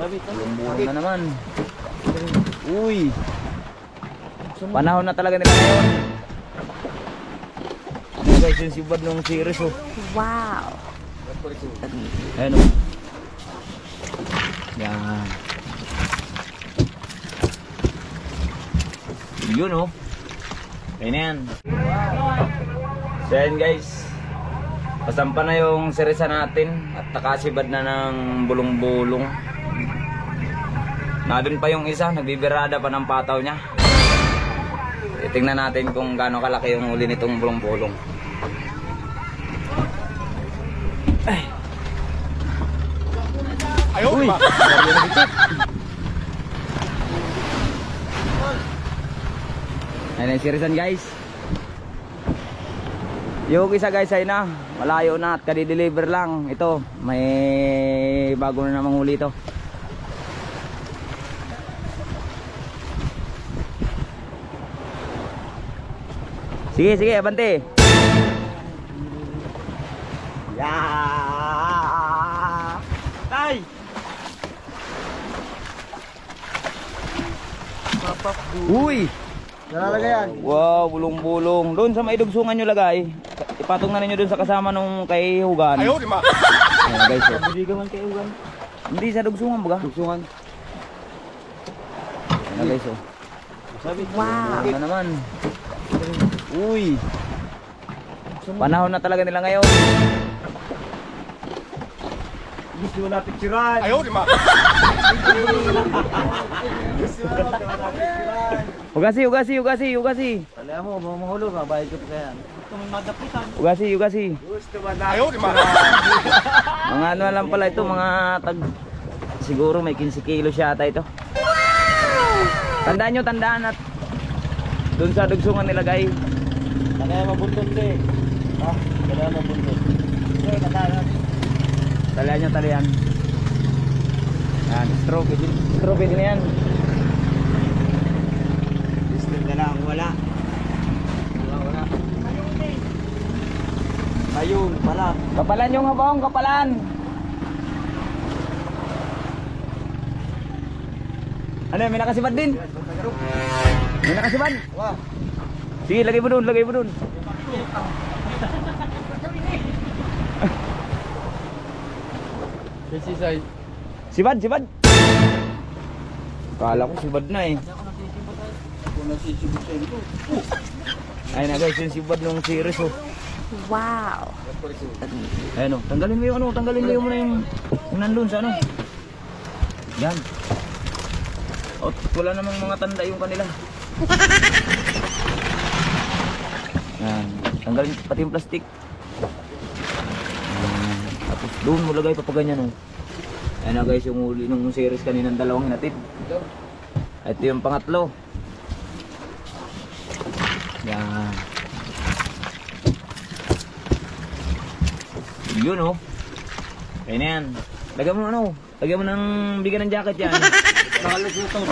Bulong na naman. Uy. Panahon na talaga nila ngayon. Guys, yung sibad ng series oh. Wow. Ayan oh. Yan. Yun oh. Ayan yan. So yan guys. Pasampa na yung seresa natin at nakasibad na ng bulong-bulong. Nandun pa yung isa, nagbibirada pa ng pataw niya. Tingnan natin kung gaano kalaki yung huli nitong bulong-bulong. Ay. Uy! Ayan yung sirisan guys. Yung isa guys ay na, malayo na at kadi-deliver lang. Ito, may bago na namang huli ito. Sige, sige, abante. Yeah! Tay! Uy! Nalalagay yan. Wow, bulong-bulong. Doon sa maidugsungan nyo lagay. Ipatong na ninyo doon sa kasama nung kay Hugan. Ayaw, di ma. Ayan guys. Hindi ka man kay Hugan. Hindi sa dugsungan baga. Dugsungan. Ayan guys oh. Wow. Ano naman. Uy. Panahon na talaga nila ngayon. Gusto mo na picturean. Ayaw, di ma. Gusto mo na picturean. Ugasi, ugasi, ugasi, ugasi. Alam mo, mamahulog ha, bayad ko pa kaya. Gusto mo madapitan. Ugasi, ugasi. Gusto mo na. Ayaw, di ma. Mga ano lang pala ito, mga tag... Siguro may 15 kilo siya ata ito. Tandaan nyo, tandaan at doon sa dugsungan nilagay. Kaya mabundot eh. Ha? Kaya mabundot. Okay, katayan. Talian nyo, talian. Yan, straw pwede na yan. Distant na lang, wala. Wala. Ayun, pala. Kapalan yung habang, kapalan. Ano, may nakasibad din? May nakasibad? Wah. Sige, lagay mo dun, lagay mo dun. Sibad, sibad. Kala ko sibad na eh. Ako nasisibot sa ito. Ayun na guys, yung sibad ng series oh. Wow. Ayun oh, tanggalin mo yung ano, tanggalin mo yung muna yung nandun sa ano. Yan. Oh, wala namang mga tanda yung kanila. Yan, tanggalin pati yung plastic. Tapos doon mo lagay papaganyan oh. Ayan na guys yung huli nung series kaninang dalawang hinatid. Ito yung pangatlo. Yan. Yun oh. Kaya na yan. Lagyan mo ano. Lagyan mo ng bigyan ng jacket yan. Nakalusutong.